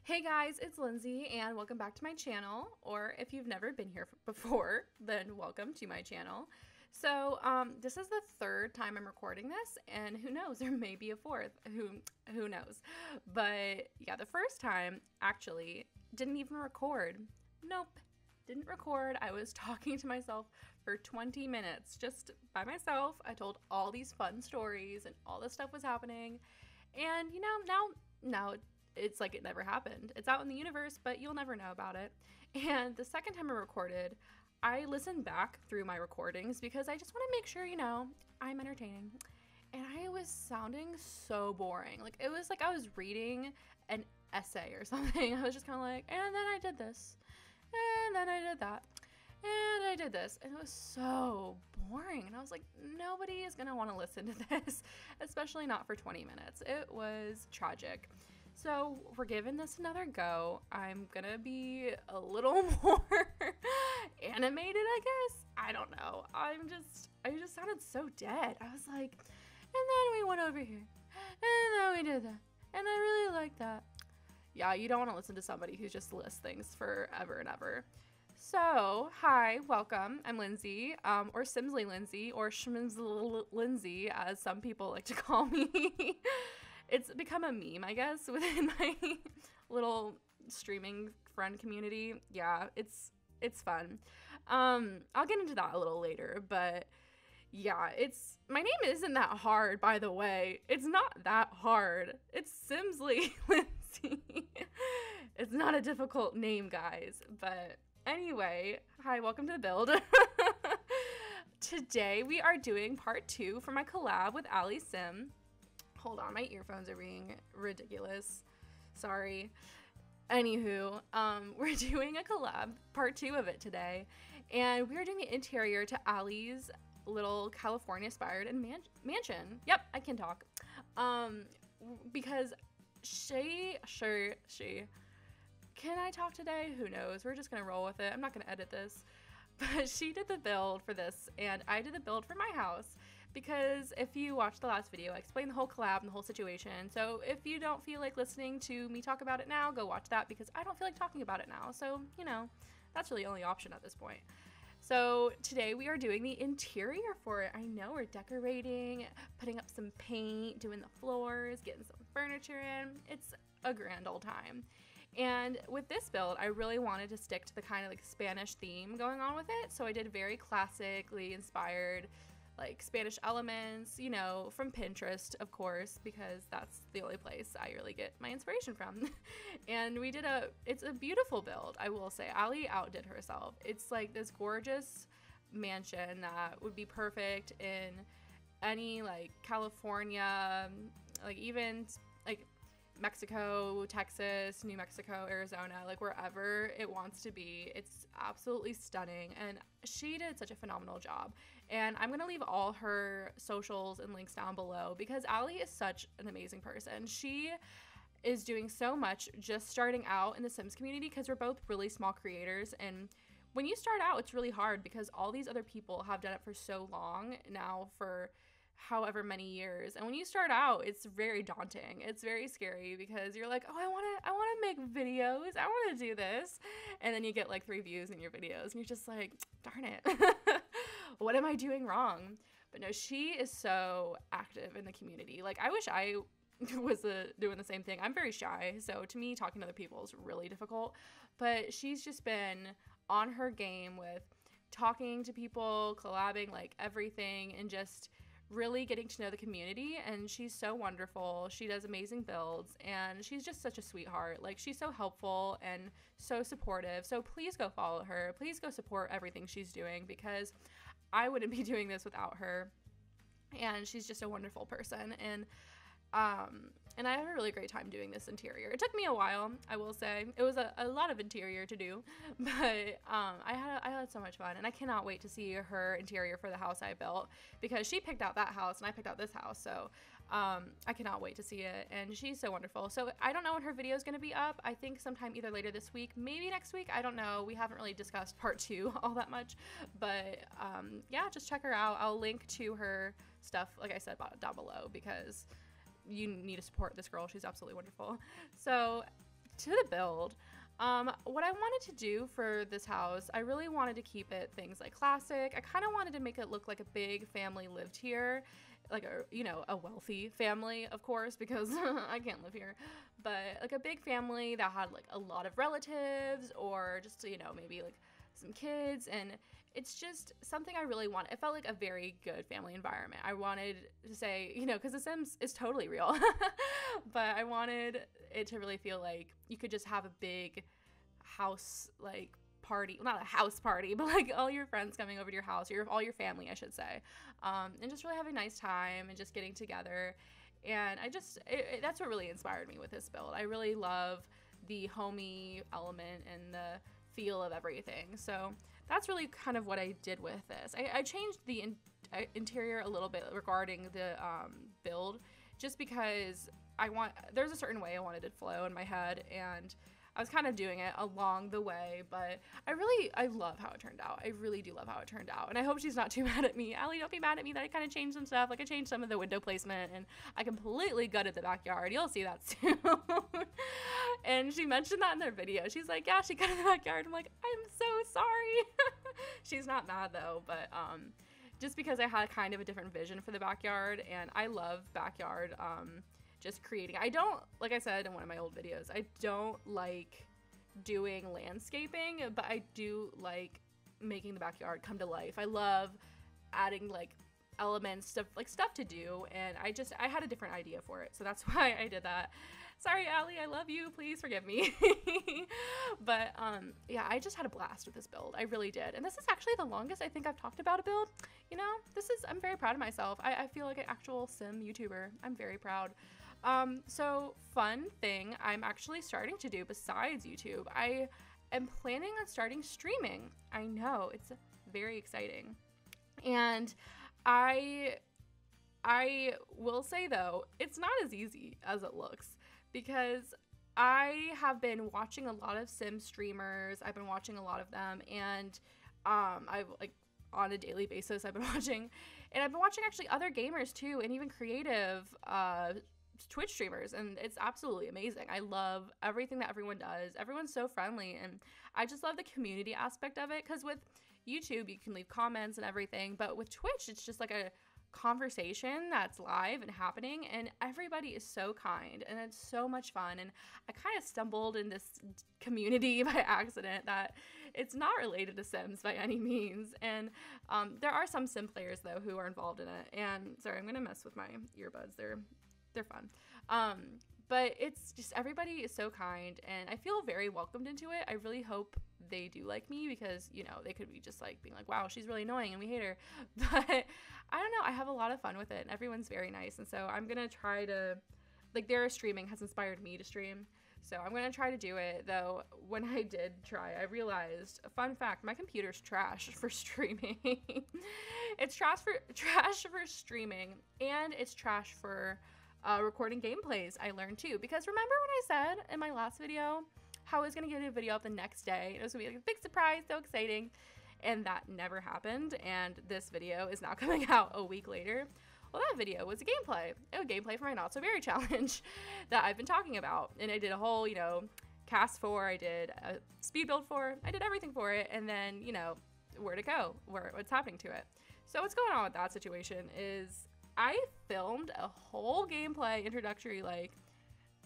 Hey guys, it's Lyndsey and welcome back to my channel, or if you've never been here before, then welcome to my channel. So this is the third time I'm recording this, and who knows, there may be a fourth, who knows. But yeah, the first time actually didn't even record. Nope, didn't record. I was talking to myself for 20 minutes just by myself. I told all these fun stories and all this stuff was happening, and you know, now it's like it never happened. It's out in the universe, but you'll never know about it. And the second time I recorded, I listened back through my recordings because I just want to make sure, you know, I'm entertaining. And I was sounding so boring. Like, it was like I was reading an essay or something. I was just kind of like, and then I did this, and then I did that, and I did this. And it was so boring. And I was like, nobody is going to want to listen to this, especially not for 20 minutes. It was tragic. So we're giving this another go. I'm gonna be a little more animated, I guess. I don't know. I just sounded so dead. I was like, and then we went over here, and then we did that, and I really like that. Yeah, you don't want to listen to somebody who just lists things forever and ever. So, hi, welcome. I'm Lyndsey, or SimslyLyndsey, or SimslyLyndsey, as some people like to call me. It's become a meme, I guess, within my little streaming friend community. Yeah, it's fun. I'll get into that a little later, but yeah, my name isn't that hard, by the way. It's not that hard. It's SimslyLyndsey. It's not a difficult name, guys. But anyway, hi, welcome to the build. Today we are doing part 2 for my collab with AllySim. Hold on, my earphones are being ridiculous. Sorry. Anywho, we're doing a collab, part 2 of it today, and we're doing the interior to Ally's little California-inspired mansion. Yep, I can talk. Because she. Can I talk today? Who knows? We're just gonna roll with it. I'm not gonna edit this. But she did the build for this, and I did the build for my house. Because if you watched the last video, I explained the whole collab and the whole situation. So if you don't feel like listening to me talk about it now, go watch that, because I don't feel like talking about it now. So, you know, that's really the only option at this point. So today we are doing the interior for it. I know, we're decorating, putting up some paint, doing the floors, getting some furniture in. It's a grand old time. And with this build, I really wanted to stick to the kind of like Spanish theme going on with it. So I did very classically inspired like Spanish elements, you know, from Pinterest, of course, because that's the only place I really get my inspiration from. And we did it's a beautiful build, I will say. Ally outdid herself. It's like this gorgeous mansion that would be perfect in any like California, like even like Mexico, Texas, New Mexico, Arizona, like wherever it wants to be. It's absolutely stunning, and she did such a phenomenal job. And I'm gonna leave all her socials and links down below, because Ally is such an amazing person. She is doing so much just starting out in the Sims community, because we're both really small creators, and when you start out, it's really hard because all these other people have done it for so long now, for however many years. And when you start out, it's very daunting. It's very scary because you're like, oh, I want to make videos. I want to do this. And then you get like 3 views in your videos and you're just like, darn it. What am I doing wrong? But no, she is so active in the community. Like, I wish I was doing the same thing. I'm very shy, so to me, talking to other people is really difficult. But she's just been on her game with talking to people, collabing, like everything, and just really getting to know the community. And she's so wonderful. She does amazing builds, and she's just such a sweetheart. Like, she's so helpful and so supportive. So please go follow her. Please go support everything she's doing, because I wouldn't be doing this without her. And she's just a wonderful person. And I have a really great time doing this interior. It took me a while, I will say. It was a lot of interior to do, but I had so much fun, and I cannot wait to see her interior for the house I built, because she picked out that house and I picked out this house. So I cannot wait to see it, and she's so wonderful. So I don't know when her video is going to be up. I think sometime either later this week, maybe next week. I don't know. We haven't really discussed part 2 all that much, but yeah, just check her out. I'll link to her stuff, like I said, down below, because you need to support this girl. She's absolutely wonderful. So to the build. What I wanted to do for this house, I really wanted to keep it things like classic. I kind of wanted to make it look like a big family lived here, like a wealthy family, of course, because I can't live here, but like a big family that had like a lot of relatives, or just, maybe like some kids. And it's just something I really want. It felt like a very good family environment. I wanted to say, because The Sims is totally real, but I wanted it to really feel like you could just have a big house, like, party, well, not a house party, but like all your friends coming over to your house, or all your family, I should say, and just really having a nice time and just getting together. And that's what really inspired me with this build. I really love the homey element and the feel of everything. So that's really kind of what I did with this. I changed the interior a little bit regarding the build, just because there's a certain way I wanted it to flow in my head, and I was kind of doing it along the way, but I love how it turned out. I really do love how it turned out, and I hope she's not too mad at me. Allie, don't be mad at me that I kind of changed some stuff. Like, I changed some of the window placement, and I completely gutted the backyard. You'll see that soon. And she mentioned that in their video. She's like, yeah, she gutted the backyard. I'm like, I'm so sorry. She's not mad though, but just because I had kind of a different vision for the backyard, and I love backyard just creating. I don't, like I said in one of my old videos, I don't like doing landscaping, but I do like making the backyard come to life. I love adding like elements, stuff to do, and I had a different idea for it, so that's why I did that. Sorry, Allie, I love you, please forgive me. But yeah, I just had a blast with this build. I really did. And this is actually the longest I think I've talked about a build. I'm very proud of myself. I feel like an actual sim YouTuber. I'm very proud. So fun thing I'm actually starting to do besides YouTube, I am planning on starting streaming. I know, it's very exciting. And I will say though, it's not as easy as it looks, because I have been watching a lot of sim streamers. I've been watching a lot of them, and I've like on a daily basis I've been watching, and I've been watching actually other gamers too, and even creative Twitch streamers, and it's absolutely amazing. I love everything that everyone does. Everyone's so friendly, and I just love the community aspect of it, because with YouTube you can leave comments and everything, but with Twitch it's just like a conversation that's live and happening, and everybody is so kind, and it's so much fun. And I kind of stumbled in this community by accident that it's not related to Sims by any means, and there are some Sim players though who are involved in it. And sorry, I'm gonna mess with my earbuds, they're fun. But it's just, everybody is so kind, and I feel very welcomed into it. I really hope they do like me, because they could be just like being like, wow, she's really annoying and we hate her. But I don't know, I have a lot of fun with it, and everyone's very nice. And so I'm gonna try to, like, their streaming has inspired me to stream, so I'm gonna try to do it. Though when I did try, I realized, a fun fact, my computer's trash for streaming. It's trash for streaming, and it's trash for recording gameplays, I learned too. Because remember when I said in my last video how I was gonna get a video up the next day? It was gonna be like a big surprise, so exciting, and that never happened. And this video is now coming out a week later. Well, that video was a gameplay. It was a gameplay for my Not So Berry challenge that I've been talking about, and I did a whole, cast for, I did a speed build for, I did everything for it, and then, where to go, what's happening to it. So what's going on with that situation is I filmed a whole gameplay introductory, like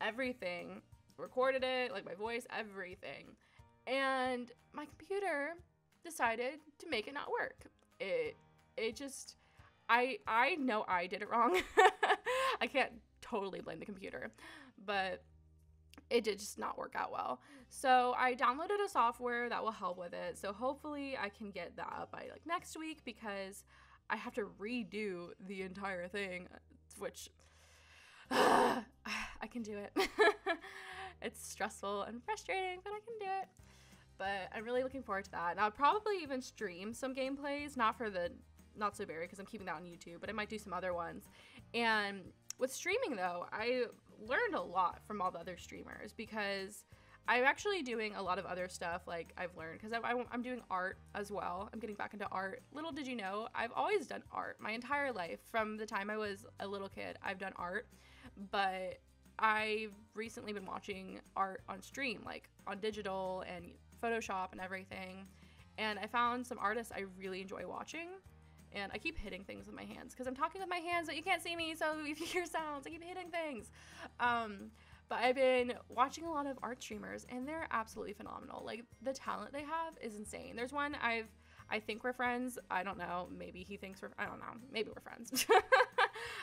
everything, recorded it, like my voice, everything, and my computer decided to make it not work. It just, I know I did it wrong. I can't totally blame the computer, but it did just not work out well. So I downloaded a software that will help with it. So hopefully I can get that up by like next week, because I have to redo the entire thing, which I can do it. It's stressful and frustrating, but I can do it. But I'm really looking forward to that. And I'll probably even stream some gameplays, not for the Not So Berry, because I'm keeping that on YouTube, but I might do some other ones. And with streaming though, I learned a lot from all the other streamers, because I'm actually doing a lot of other stuff, like I've learned, because I'm doing art as well. I'm getting back into art. Little did you know, I've always done art my entire life. From the time I was a little kid, I've done art, but I've recently been watching art on stream, like on digital and Photoshop and everything. And I found some artists I really enjoy watching. And I keep hitting things with my hands because I'm talking with my hands, but you can't see me, so if you hear sounds, I keep hitting things. But I've been watching a lot of art streamers, and they're absolutely phenomenal. Like, the talent they have is insane. There's one I think we're friends. I don't know. Maybe he thinks I don't know. Maybe we're friends.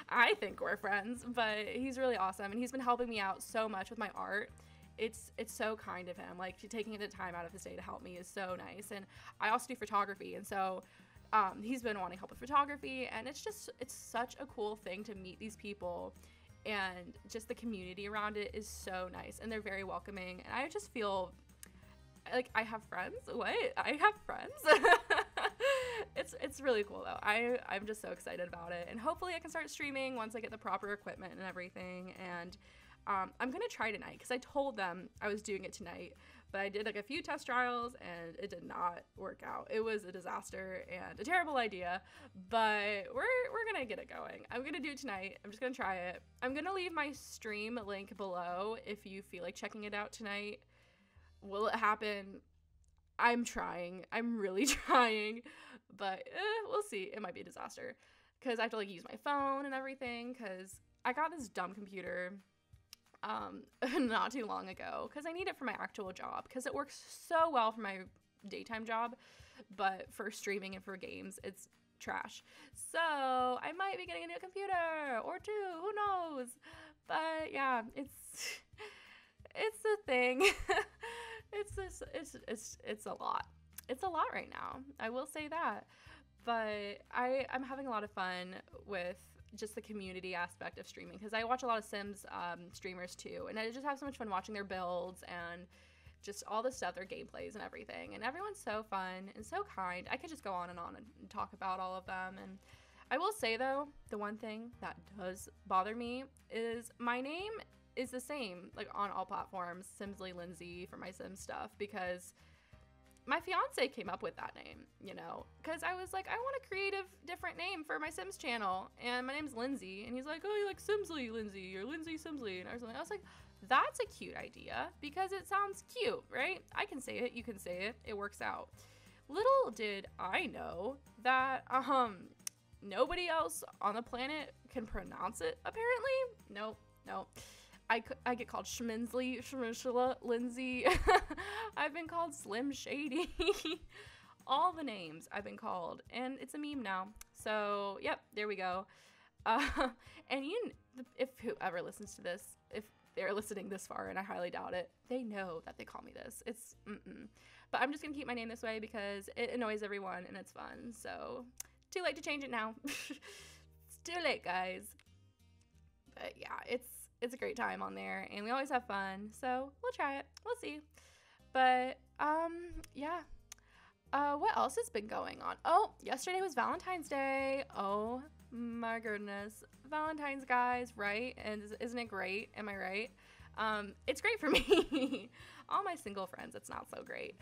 I think we're friends, but he's really awesome, and he's been helping me out so much with my art. It's so kind of him. Like, taking the time out of his day to help me is so nice. And I also do photography, and so he's been wanting help with photography, and it's such a cool thing to meet these people, and just the community around it is so nice, and they're very welcoming, and I just feel like I have friends. What? I have friends? It's really cool though. I'm just so excited about it, and hopefully I can start streaming once I get the proper equipment and everything. And I'm gonna try tonight because I told them I was doing it tonight, but I did like a few test trials and it did not work out. It was a disaster and a terrible idea, but we're gonna get it going. I'm gonna do it tonight. I'm just gonna try it. I'm gonna leave my stream link below if you feel like checking it out tonight. Will it happen? I'm trying. I'm really trying, but we'll see. It might be a disaster because I have to like use my phone and everything because I got this dumb computer not too long ago because I need it for my actual job because it works so well for my daytime job, but for streaming and for games it's trash. So I might be getting a new computer or two, who knows. But yeah, it's a thing. It's a lot. It's a lot right now, I will say that. But I'm having a lot of fun with just the community aspect of streaming because I watch a lot of Sims streamers too, and I just have so much fun watching their builds and just all the stuff, their gameplays and everything, and everyone's so fun and so kind. I could just go on and talk about all of them. And I will say though, the one thing that does bother me is my name is the same like on all platforms, SimslyLyndsey, for my Sim stuff, because my fiance came up with that name, you know, because I was like, I want a creative, different name for my Sims channel, and my name's Lyndsey, and he's like, oh, you like SimslyLyndsey or Lyndsey Simsly, and I was like, that's a cute idea because it sounds cute, right? I can say it, you can say it, it works out. Little did I know that nobody else on the planet can pronounce it, apparently. Nope. I get called Schminsley, Lyndsey. I've been called Slim Shady. All the names I've been called, and it's a meme now. So, yep, there we go. And if whoever listens to this, if they're listening this far, and I highly doubt it, they know that they call me this. It's But I'm just gonna keep my name this way because it annoys everyone and it's fun. So, too late to change it now. It's too late, guys. But yeah, it's a great time on there, and we always have fun, so we'll try it. We'll see. But yeah. What else has been going on? Oh, yesterday was Valentine's Day. Oh my goodness. Valentine's, guys, right? And isn't it great? Am I right? It's great for me. All my single friends, it's not so great.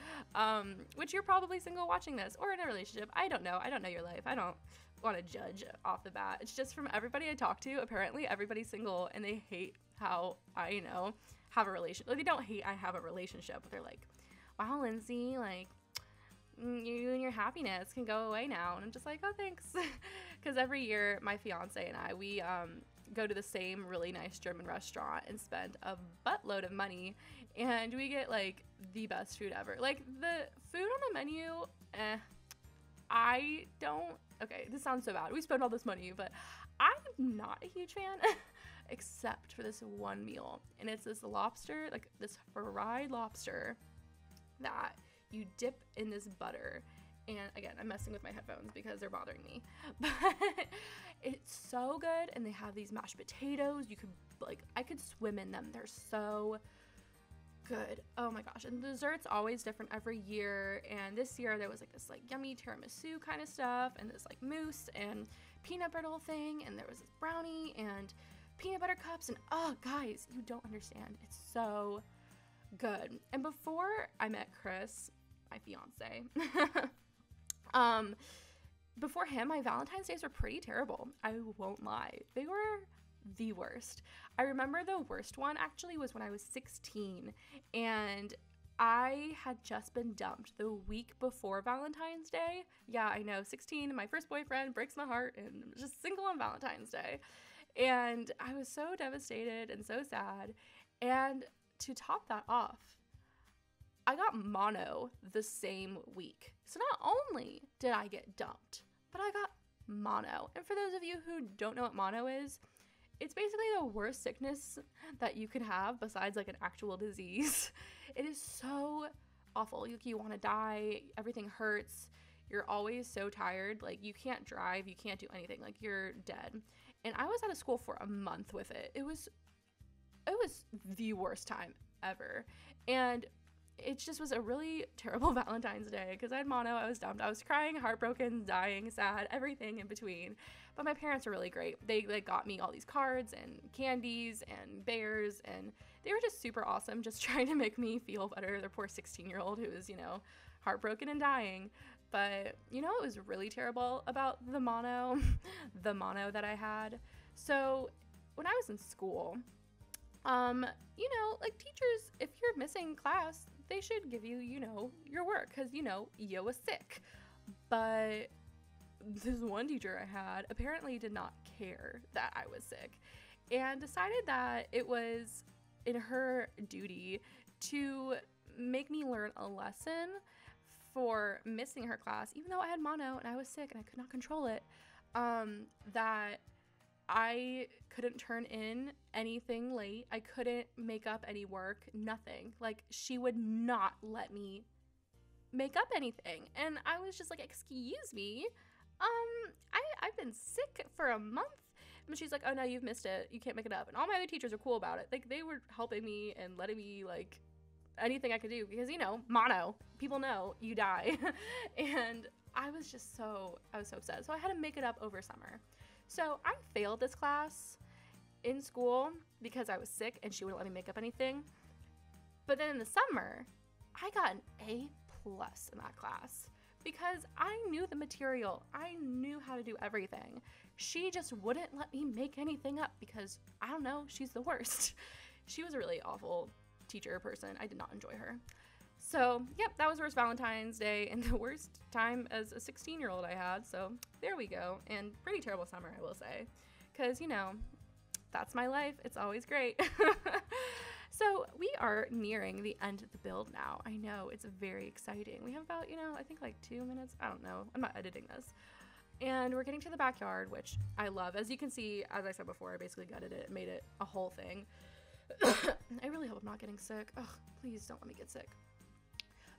Which you're probably single watching this or in a relationship. I don't know. I don't know your life. I don't want to judge off the bat. It's just from everybody I talk to, apparently everybody's single and they hate how I, have a relationship. Like, they don't hate I have a relationship, but they're like, wow, Lyndsey, like, you and your happiness can go away now. And I'm just like, oh, thanks. Because every year my fiance and I, we go to the same really nice German restaurant and spend a buttload of money, and we get like the best food ever. Like, the food on the menu, I don't, okay, this sounds so bad. We spend all this money, but I'm not a huge fan except for this one meal, and it's this lobster, like this fried lobster that you dip in this butter. And again, I'm messing with my headphones because they're bothering me, but it's so good. And they have these mashed potatoes. You could, like, I could swim in them. They're so good. Oh my gosh. And the dessert's always different every year. And this year there was like this like yummy tiramisu kind of stuff, and this like mousse and peanut butter thing. And there was this brownie and peanut butter cups. And oh, guys, you don't understand. It's so good. And before I met Chris, my fiance, before him, my Valentine's days were pretty terrible. I won't lie. They the worst. I remember the worst one actually was when I was 16, and I had just been dumped the week before Valentine's Day. Yeah, I know, 16, my first boyfriend breaks my heart, and I'm just single on Valentine's Day. And I was so devastated and so sad. And to top that off, I got mono the same week. So not only did I get dumped, but I got mono. And for those of you who don't know what mono is, it's basically the worst sickness that you can have besides like an actual disease. It is so awful. You want to die. Everything hurts. You're always so tired. Like, you can't drive. You can't do anything. Like, you're dead. And I was out of school for a month with it. It was the worst time ever. And it just was a really terrible Valentine's Day because I had mono. I was dumped. I was crying, heartbroken, dying, sad, everything in between. But my parents were really great. They like got me all these cards and candies and bears, and they were just super awesome, just trying to make me feel better. Their poor 16-year-old who was, heartbroken and dying. But it was really terrible about the mono, the mono that I had. So when I was in school, like teachers, if you're missing class, they should give you, your work because, you was sick. But this one teacher I had apparently did not care that I was sick and decided that it was in her duty to make me learn a lesson for missing her class, even though I had mono and I was sick and I could not control it, that I couldn't turn in anything late. I couldn't make up any work, nothing. Like, she would not let me make up anything. And I was just like, excuse me, I've been sick for a month. And she's like, oh no, you've missed it. You can't make it up. And all my other teachers are cool about it. Like, they were helping me and letting me, like, anything I could do because, mono, people know you die. And I was so upset. So I had to make it up over summer. So I failed this class in school because I was sick and she wouldn't let me make up anything. But then in the summer, I got an A+ in that class because I knew the material. I knew how to do everything. She just wouldn't let me make anything up because, I don't know, she's the worst. She was a really awful teacher person. I did not enjoy her. So, yep, that was the worst Valentine's Day and the worst time as a 16-year-old I had. So, there we go. And pretty terrible summer, I will say. Because, that's my life. It's always great. So, we are nearing the end of the build now. I know, it's very exciting. We have about, I think like 2 minutes. I don't know. I'm not editing this. And we're getting to the backyard, which I love. As you can see, as I said before, I basically gutted it and made it a whole thing. I really hope I'm not getting sick. Ugh, please don't let me get sick.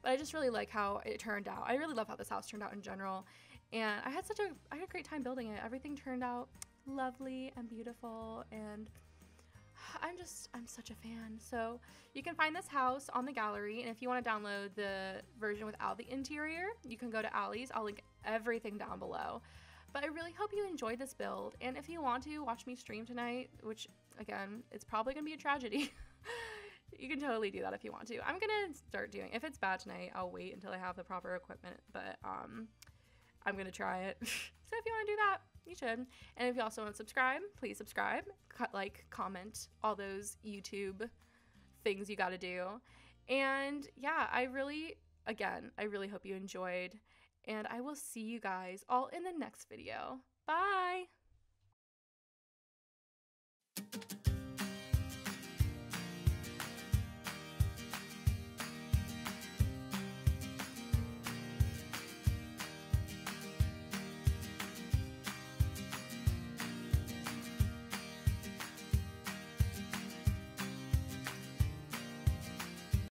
But I just really like how it turned out. I really love how this house turned out in general. And I had a great time building it. Everything turned out lovely and beautiful. And I'm such a fan. So you can find this house on the gallery. And if you want to download the version without the interior, you can go to Ally's. I'll link everything down below. But I really hope you enjoyed this build. And if you want to watch me stream tonight, which again, it's probably going to be a tragedy. You can totally do that if you want to. I'm going to start doing, if it's bad tonight, I'll wait until I have the proper equipment, but I'm going to try it. So if you want to do that, you should. And if you also want to subscribe, please subscribe, like, comment, all those YouTube things you got to do. And yeah, I really hope you enjoyed, and I will see you guys all in the next video. Bye!